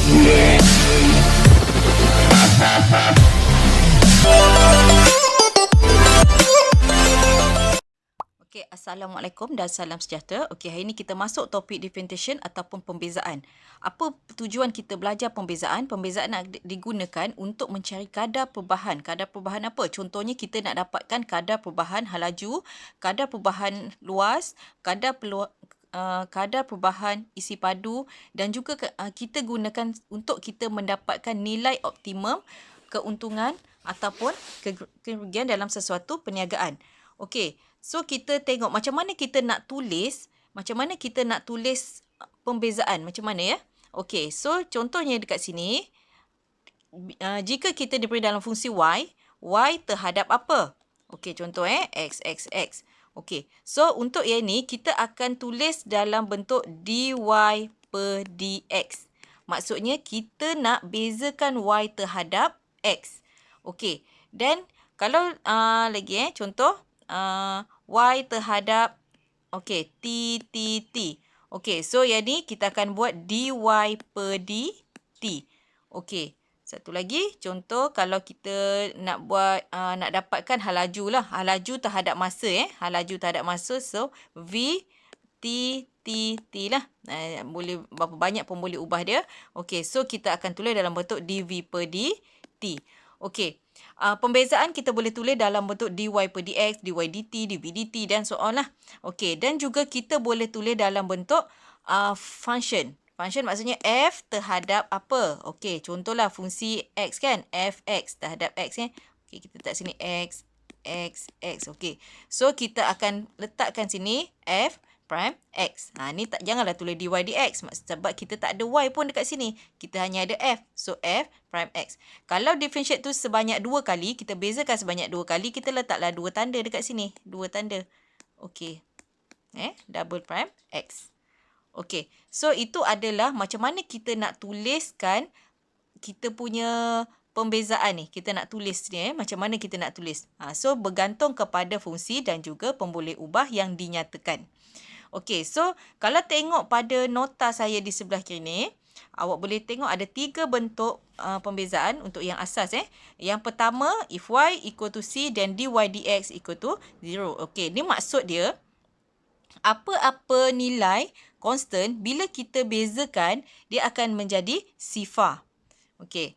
Okey, Assalamualaikum dan salam sejahtera. Okey, hari ini kita masuk topik differentiation ataupun pembezaan. Apa tujuan kita belajar pembezaan? Pembezaan nak digunakan untuk mencari kadar perubahan. Kadar perubahan apa? Contohnya kita nak dapatkan kadar perubahan halaju, kadar perubahan luas, kadar perubahan isi padu dan juga kita gunakan untuk kita mendapatkan nilai optimum, keuntungan ataupun kerugian dalam sesuatu perniagaan. Okey, so kita tengok macam mana kita nak tulis, pembezaan macam mana ya. Okey, so contohnya dekat sini, jika kita diberi dalam fungsi y terhadap apa? Okey, contoh x, x, x. Okey, so untuk yang ni kita akan tulis dalam bentuk dy per dx. Maksudnya kita nak bezakan y terhadap x. Okey, dan kalau lagi contoh y terhadap t. Okey, so yang ni kita akan buat dy per dt. Okey, satu lagi contoh kalau kita nak buat nak dapatkan halaju lah, halaju terhadap masa halaju terhadap masa, so v t lah. Boleh berapa banyak pun boleh ubah dia. Okey, so kita akan tulis dalam bentuk dv per dt. Okey. Pembezaan kita boleh tulis dalam bentuk dy per dx, dy dt, dv dt dan so on lah. Okey, dan juga kita boleh tulis dalam bentuk function. Function maksudnya f terhadap apa? Okey, contohlah fungsi x kan, fx terhadap x Okey, kita letak sini x. Okey. So kita akan letakkan sini f prime x. Ni janganlah tulis dy dx sebab kita tak ada y pun dekat sini. Kita hanya ada f. So f prime x. Kalau differentiate tu sebanyak 2 kali, kita bezakan sebanyak 2 kali, kita letaklah 2 tanda dekat sini. 2 tanda. Okey. Double prime x. Okey. So itu adalah macam mana kita nak tuliskan kita punya pembezaan ni. Kita nak tulis ni macam mana kita nak tulis. So bergantung kepada fungsi dan juga pemboleh ubah yang dinyatakan. Okey, so kalau tengok pada nota saya di sebelah kiri, awak boleh tengok ada 3 bentuk pembezaan untuk yang asas. Yang pertama, if y equal to c, then dy dx equal to 0. Okey, ni maksud dia, apa-apa nilai constant, bila kita bezakan, dia akan menjadi sifar. Okey,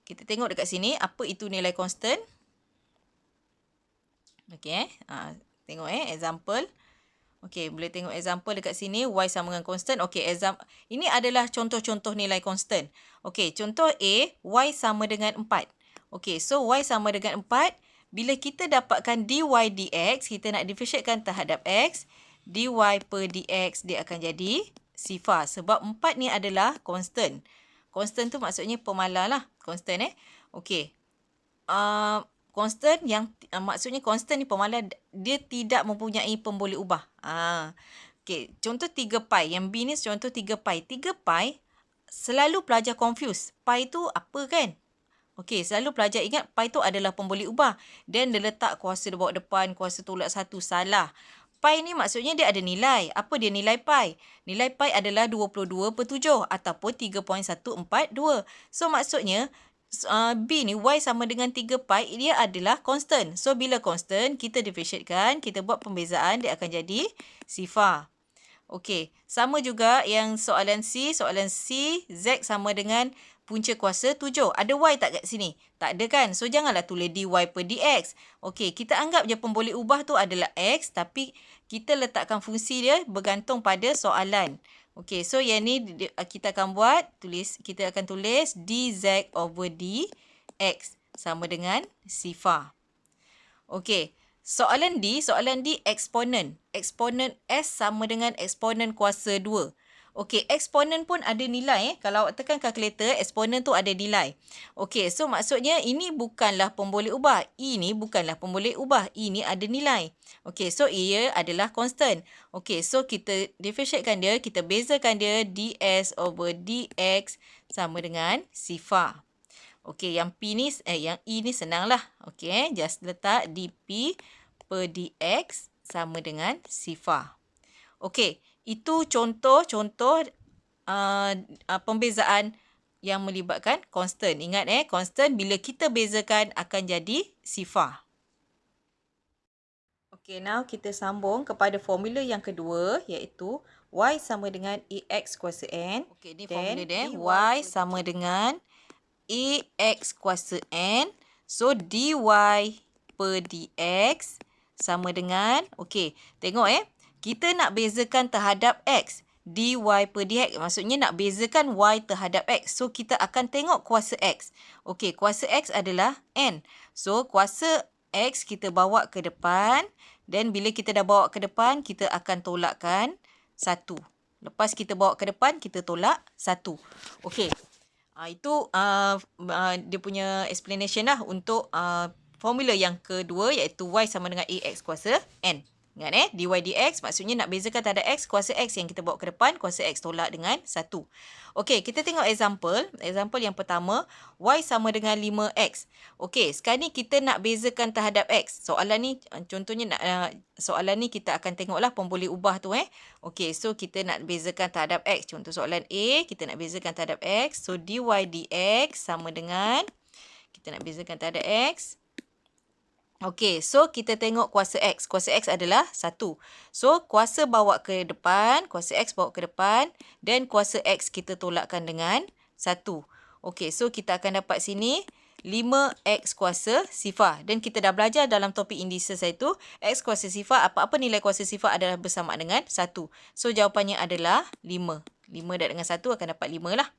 kita tengok dekat sini, apa itu nilai constant. Okey, tengok example. Okey, boleh tengok example dekat sini, y sama dengan constant. Okey, ini adalah contoh-contoh nilai constant. Okey, contoh A, y sama dengan 4. Okey, so y sama dengan 4. Bila kita dapatkan dy dx, kita nak differentiatekan terhadap x, dy per dx dia akan jadi sifar. Sebab 4 ni adalah constant. Constant tu maksudnya pemalar lah. Constant Okey. Constant yang maksudnya constant ni pemalar, dia tidak mempunyai pemboleh ubah. Okey, contoh 3 pi. Yang B ni contoh 3 pi. 3 pi selalu pelajar confuse. Pi tu apa kan? Okey, selalu pelajar ingat pi tu adalah pemboleh ubah. Dan dia letak kuasa di bawah depan, kuasa tolak 1. Salah. Pi ni maksudnya dia ada nilai. Apa dia nilai pi? Nilai pi adalah 22 per 7 ataupun 3.142. So maksudnya B ni y sama dengan 3 pi, dia adalah constant. So bila constant, kita differentiatekan, kita buat pembezaan, dia akan jadi sifar. Okey, sama juga yang soalan C. Soalan C, z sama dengan punca kuasa 7. Ada y tak kat sini? Tak ada kan? So janganlah tulis dy per dx. Okey, kita anggap je pemboleh ubah tu adalah x, tapi kita letakkan fungsi dia bergantung pada soalan. Okey, so yang ni kita akan kita akan tulis dz over dx sama dengan sifar. Okey, soalan D eksponen. Eksponen S sama dengan eksponen kuasa 2. Okey, eksponen pun ada nilai. Kalau awak tekan kalkulator, eksponen tu ada nilai. Okey, so maksudnya ini bukanlah pemboleh ubah. Ini bukanlah pemboleh ubah. Ini ada nilai. Okey, so ia adalah constant. Okey, so kita differentiatekan dia, kita bezakan dia, ds over dx sama dengan sifar. Okey, yang P ni, yang E ni senanglah. Okey, just letak dp per dx sama dengan sifar. Okey, itu contoh-contoh pembezaan yang melibatkan constant. Ingat constant bila kita bezakan akan jadi sifar. Okey, now kita sambung kepada formula yang kedua iaitu y sama dengan ax kuasa n. Okey, ni formula dia. Y sama dengan ax kuasa n. So, dy per dx sama dengan, okey, tengok kita nak bezakan terhadap x. Dy per dx, maksudnya nak bezakan y terhadap x. So, kita akan tengok kuasa x. Okey, kuasa x adalah n. So, kuasa x kita bawa ke depan. Dan bila kita dah bawa ke depan, kita akan tolakkan 1. Lepas kita bawa ke depan, kita tolak 1. Okey. Itu dia punya explanation lah untuk formula yang kedua iaitu y sama dengan ax kuasa n. Ingat dy dx maksudnya nak bezakan terhadap x, kuasa x yang kita bawa ke depan, kuasa x tolak dengan 1. Okey, kita tengok example. Example yang pertama, y sama dengan 5x. Okey, sekarang ni kita nak bezakan terhadap x. Soalan ni, contohnya soalan ni kita akan tengoklah pemboleh ubah tu Okey, so kita nak bezakan terhadap x. Contoh soalan A, kita nak bezakan terhadap x. So, dy dx sama dengan, kita nak bezakan terhadap x. Okey, so kita tengok kuasa x. Kuasa x adalah 1. So, kuasa bawa ke depan, kuasa x bawa ke depan dan kuasa x kita tolakkan dengan 1. Okey, so kita akan dapat sini 5x kuasa sifar. Dan kita dah belajar dalam topik indices itu, x kuasa sifar, apa-apa nilai kuasa sifar adalah bersamaan dengan 1. So, jawapannya adalah 5. 5 darab dengan 1 akan dapat 5 lah.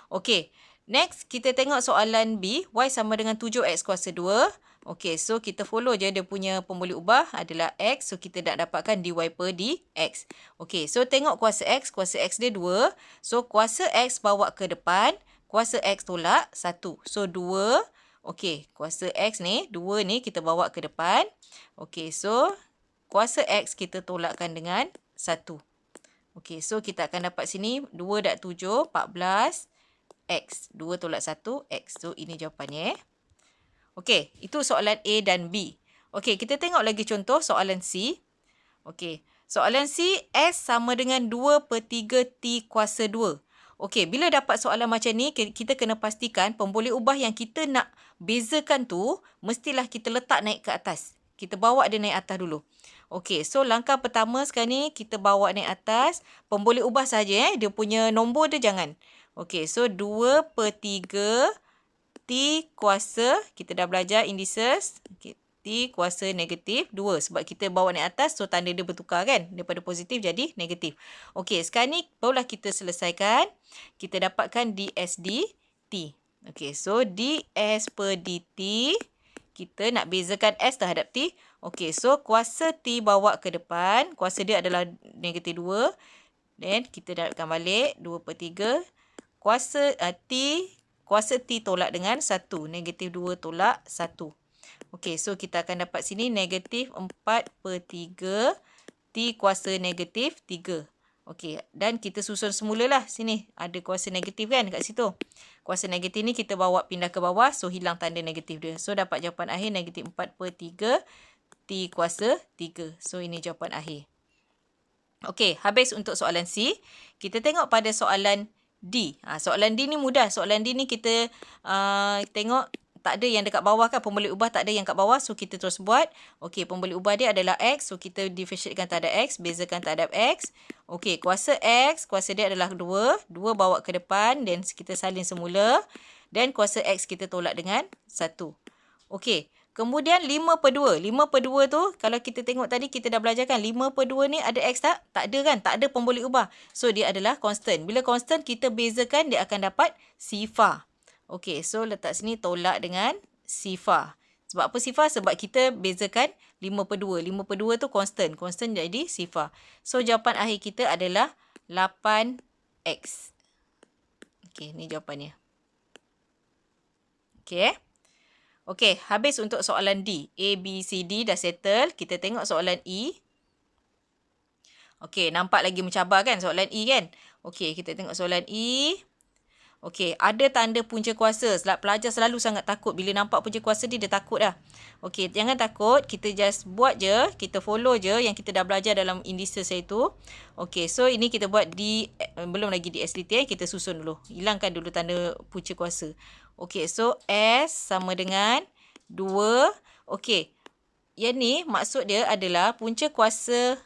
Okey, next kita tengok soalan B. Y sama dengan 7x kuasa 2. Okey, so kita follow je dia punya pemboleh ubah adalah x. So, kita nak dapatkan dy per dx. Okey, so tengok kuasa x dia 2. So, kuasa x bawa ke depan, kuasa x tolak 1. So, 2. Okey, kuasa x ni, 2 ni kita bawa ke depan. Okey, so kuasa x kita tolakkan dengan 1. Okey, so kita akan dapat sini 2 darab 7, 14, x. 2 tolak 1, x. So, ini jawapannya Okey, itu soalan A dan B. Okey, kita tengok lagi contoh soalan C. Okey, soalan C, S sama dengan 2 per 3 T kuasa 2. Okey, bila dapat soalan macam ni, kita kena pastikan pemboleh ubah yang kita nak bezakan tu, mestilah kita letak naik ke atas. Kita bawa dia naik atas dulu. Okey, so langkah pertama sekarang ni, kita bawa naik atas. Pemboleh ubah saja dia punya nombor dia jangan. Okey, so 2 per 3 T kuasa, kita dah belajar indices. Okay, T kuasa negatif 2. Sebab kita bawa naik atas, so tanda dia bertukar kan. Daripada positif jadi negatif. Okey, sekarang ni barulah kita selesaikan. Kita dapatkan ds dt. Okey, so ds per dt. Kita nak bezakan S terhadap T. Okey, so kuasa T bawa ke depan. Kuasa dia adalah negatif 2. Dan kita dapatkan balik 2 per 3. Kuasa Kuasa T tolak dengan 1. Negatif 2 tolak 1. Okey, so kita akan dapat sini negatif 4 per 3. T kuasa negatif 3. Okey, dan kita susun semula lah. Sini ada kuasa negatif kan kat situ. Kuasa negatif ni kita bawa pindah ke bawah. So, hilang tanda negatif dia. So, dapat jawapan akhir negatif 4 per 3. T kuasa 3. So, ini jawapan akhir. Okey, habis untuk soalan C. Kita tengok pada soalan D. Soalan D ni mudah. Soalan D ni kita tengok tak ada yang dekat bawah kan. Pemboleh ubah tak ada yang kat bawah. So, kita terus buat. Okey, pemboleh ubah dia adalah X. So, kita differentiatekan terhadap X. Bezakan terhadap X. Okey, kuasa X. Kuasa dia adalah 2. 2 bawa ke depan. Dan kita salin semula. Dan kuasa X kita tolak dengan 1. Okey. Kemudian 5 per 2. 5 per 2 tu, kalau kita tengok tadi, kita dah belajar kan. 5 per 2 ni ada X tak? Tak ada kan? Tak ada pemboleh ubah. So, dia adalah constant. Bila constant, kita bezakan, dia akan dapat sifar. Okey, so letak sini tolak dengan sifar. Sebab apa sifar? Sebab kita bezakan 5 per 2. 5 per 2 tu constant. Constant jadi sifar. So, jawapan akhir kita adalah 8X. Okey, ni jawapannya. Okey. Okey, habis untuk soalan D. A, B, C, D dah settle. Kita tengok soalan E. Okey, nampak lagi mencabar kan soalan E kan? Okey, kita tengok soalan E. Okey, ada tanda punca kuasa. Sebab pelajar selalu sangat takut. Bila nampak punca kuasa dia takut dah. Okey, jangan takut. Kita just buat je. Kita follow je yang kita dah belajar dalam indices itu. Okey, so ini kita buat di, belum lagi di SDT. Kita susun dulu. Hilangkan dulu tanda punca kuasa. Okey, so S sama dengan 2. Okey, yang ni maksud dia adalah punca kuasa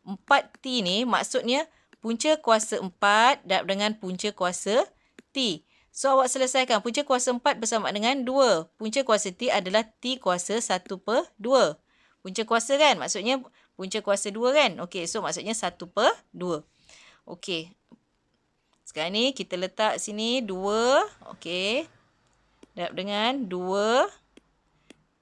4T ni maksudnya punca kuasa 4 dengan punca kuasa T. So, awak selesaikan. Punca kuasa 4 bersama dengan 2. Punca kuasa T adalah T kuasa 1/2. Punca kuasa kan? Maksudnya punca kuasa 2 kan? Okey, so maksudnya 1/2. Okey. Sekarang ni kita letak sini 2. Okey. Darab dengan 2.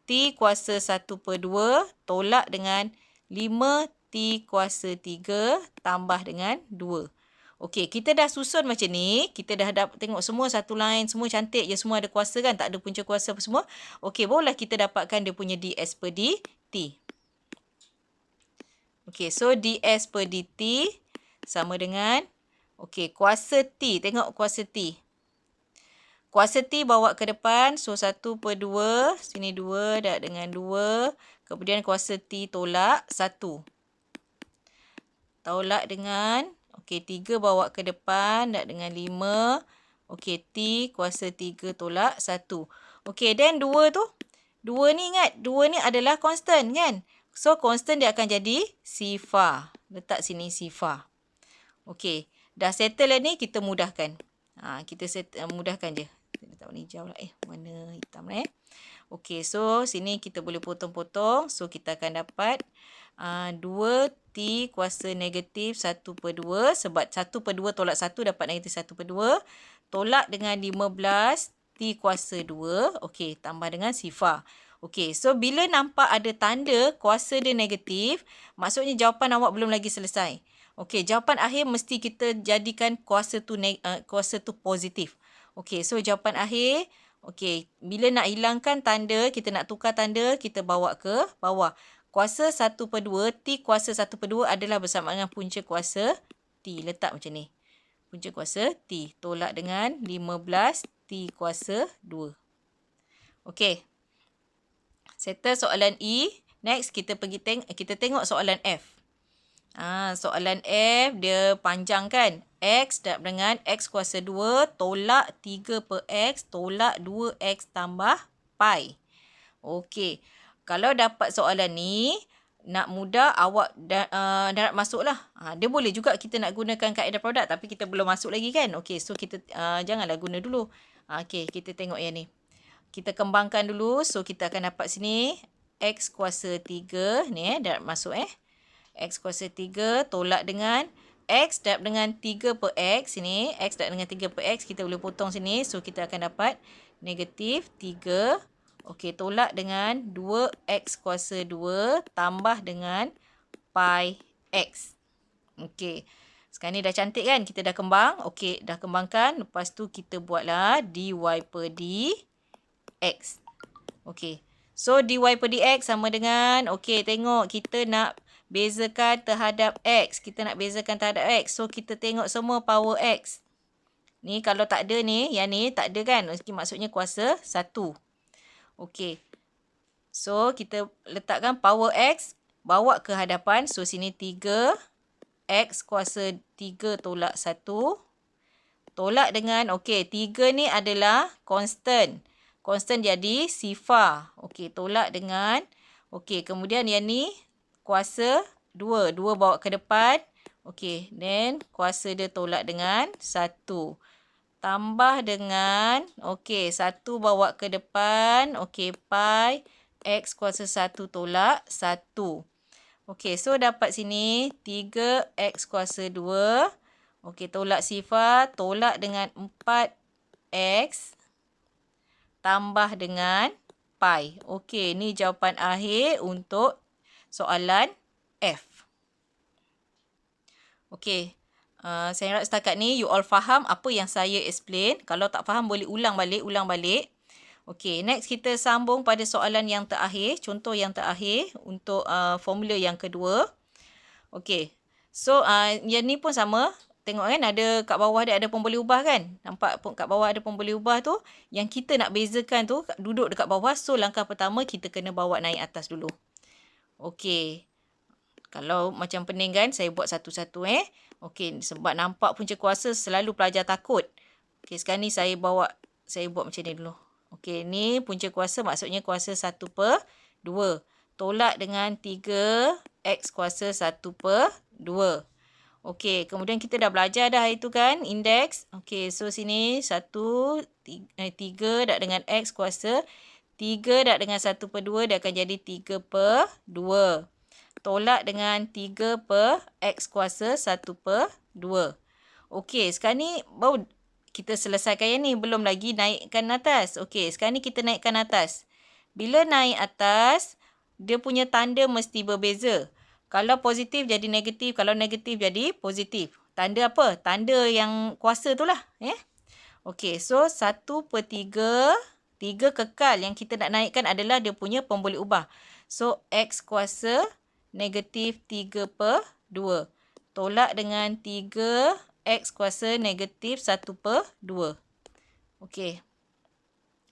T kuasa 1/2 tolak dengan 5T kuasa 3 tambah dengan 2. Okey, kita dah susun macam ni. Kita dah tengok semua satu line. Semua cantik je. Semua ada kuasa kan? Tak ada punca kuasa apa semua. Okey, barulah kita dapatkan dia punya ds per dt. Okey, so ds per dt sama dengan, okey, kuasa T. Tengok kuasa T. Kuasa T bawa ke depan. So, 1/2. Sini 2 darab dengan 2. Kemudian kuasa T tolak 1. Tolak dengan, okey, 3 bawa ke depan. Darab dengan 5. Okey, T kuasa 3 tolak 1. Okey, then 2 tu. 2 ni ingat. 2 ni adalah constant kan? So, constant dia akan jadi sifar. Letak sini sifar. Okey, dah settle dah ni. Kita mudahkan. Kita mudahkan je. Kita letak warna hijau lah. Warna hitam lah Okey, so sini kita boleh potong-potong. So, kita akan dapat 2T kuasa negatif 1/2. Sebab 1/2 tolak 1 dapat negatif 1/2. Tolak dengan 15 T kuasa 2. Okey, tambah dengan sifar. Okey, so bila nampak ada tanda kuasa dia negatif, maksudnya jawapan awak belum lagi selesai. Okey, jawapan akhir mesti kita jadikan kuasa tu positif. Okey, so jawapan akhir, okey, bila nak hilangkan tanda, kita nak tukar tanda, kita bawa ke bawah. Kuasa 1/2, T kuasa 1/2 adalah bersama dengan punca kuasa T. Letak macam ni. Punca kuasa T. Tolak dengan 15 T kuasa 2. Okey. Settle soalan E. Next, kita tengok soalan F. Soalan F, dia panjang kan? X darab dengan X kuasa 2 tolak 3 per X tolak 2X tambah pi. Okey. Kalau dapat soalan ni, nak mudah awak darab masuklah. Dia boleh juga kita nak gunakan kaedah produk tapi kita belum masuk lagi kan? Okey, so kita janganlah guna dulu. Okey, kita tengok yang ni. Kita kembangkan dulu. So, kita akan dapat sini X kuasa 3. Ni darab masuk X kuasa 3 tolak dengan X darab dengan 3 per X. Sini X darab dengan 3 per X. Kita boleh potong sini. So, kita akan dapat negatif 3. Okey, tolak dengan 2X kuasa 2 tambah dengan pi X. Okey. Sekarang ni dah cantik kan? Kita dah kembang. Okey, dah kembangkan. Lepas tu kita buatlah dy per dx. Okey. So, dy per dx sama dengan, okey, tengok kita nak bezakan terhadap X. Kita nak bezakan terhadap X. So, kita tengok semua power X. Ni kalau tak ada ni, yang ni tak ada kan? Maksudnya kuasa 1. Okey. So, kita letakkan power X. Bawa ke hadapan. So, sini 3. X kuasa 3 tolak 1. Tolak dengan, okey, 3 ni adalah constant. Constant jadi sifar. Okey, tolak dengan, okey, kemudian yang ni kuasa 2. 2 bawa ke depan. Okey, then kuasa dia tolak dengan 1. Tambah dengan, okey, 1 bawa ke depan. Okey, pi X kuasa 1 tolak 1. Okey, so dapat sini 3X kuasa 2. Okey, tolak sifar. Tolak dengan 4X. Tambah dengan pi. Okey, ni jawapan akhir untuk soalan F. Okey, saya harap setakat ni you all faham apa yang saya explain. Kalau tak faham boleh ulang balik. Okey, next kita sambung pada soalan yang terakhir. Contoh yang terakhir untuk formula yang kedua. Okey, so yang ni pun sama. tengok kan ada kat bawah dia ada pemboleh ubah kan. Nampak kat bawah ada pemboleh ubah tu. Yang kita nak bezakan tu duduk dekat bawah. So langkah pertama kita kena bawa naik atas dulu. Okey. Kalau macam pening kan, saya buat satu-satu Okey, sebab nampak punca kuasa selalu pelajar takut. Okey, sekarang ni saya buat macam ni dulu. Okey, ni punca kuasa maksudnya kuasa 1/2. Tolak dengan 3x kuasa 1/2. Okey, kemudian kita dah belajar dah itu kan, indeks. Okey, so sini 3 dak dengan x kuasa. 3 dak dengan 1/2 dia akan jadi 3/2. Tolak dengan 3 per x kuasa 1/2. Okey, sekarang ni baru kita selesaikan yang ni. Belum lagi naikkan atas. Okey, sekarang ni kita naikkan atas. Bila naik atas, dia punya tanda mesti berbeza. Kalau positif jadi negatif. Kalau negatif jadi positif. Tanda apa? Tanda yang kuasa tu lah. Okey, so 1/3. 3 kekal. Yang kita nak naikkan adalah dia punya pemboleh ubah. So, x kuasa negatif 3/2. Tolak dengan 3x kuasa negatif 1/2. Okey.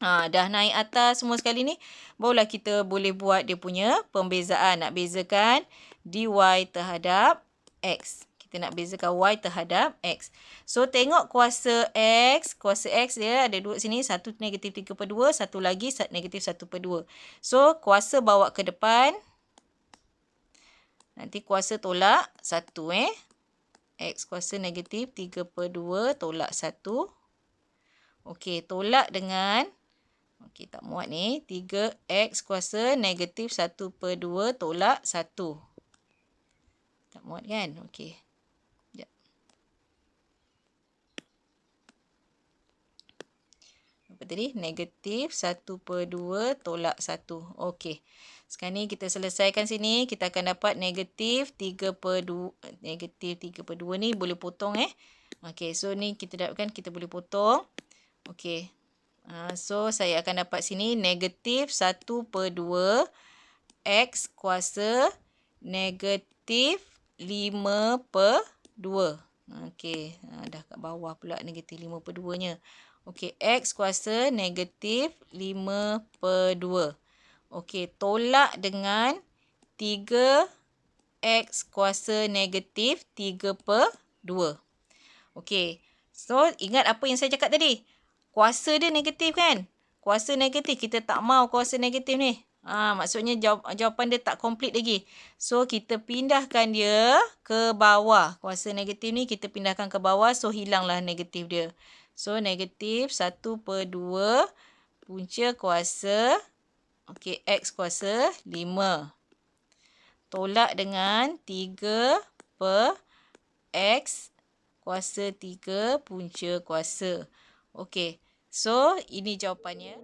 Dah naik atas semua sekali ni. Barulah kita boleh buat dia punya pembezaan. Nak bezakan dy terhadap x. Kita nak bezakan y terhadap x. So, tengok kuasa x. Kuasa x dia ada dua sini. Satu negatif 3/2. Satu lagi negatif 1/2. So, kuasa bawa ke depan. Nanti kuasa tolak 1 X kuasa negatif 3/2 tolak 1. Okey, tolak dengan okey, tak muat ni. 3x kuasa negatif 1/2 tolak 1. Tak muat kan? Okey. Sekejap. Apa tadi? Negatif 1/2 tolak 1. Okey. Sekarang ni kita selesaikan sini. Kita akan dapat negatif 3/2. Negatif 3/2 ni boleh potong Okey, so ni kita dapatkan kita boleh potong. Okey. So saya akan dapat sini negatif 1/2 x kuasa negatif 5/2. Okey, dah kat bawah pula negatif 5/2-nya. Okey, x kuasa negatif 5/2. Okey, tolak dengan 3x kuasa negatif 3/2. Okey, so ingat apa yang saya cakap tadi? Kuasa dia negatif kan? Kuasa negatif, kita tak mau kuasa negatif ni. Maksudnya jawapan dia tak komplit lagi. So, kita pindahkan dia ke bawah. Kuasa negatif ni kita pindahkan ke bawah. So, hilanglah negatif dia. So, negatif 1/2 punca kuasa. Okey, x kuasa 5. Tolak dengan 3 per x kuasa 3 punca kuasa. Okey, so ini jawapannya.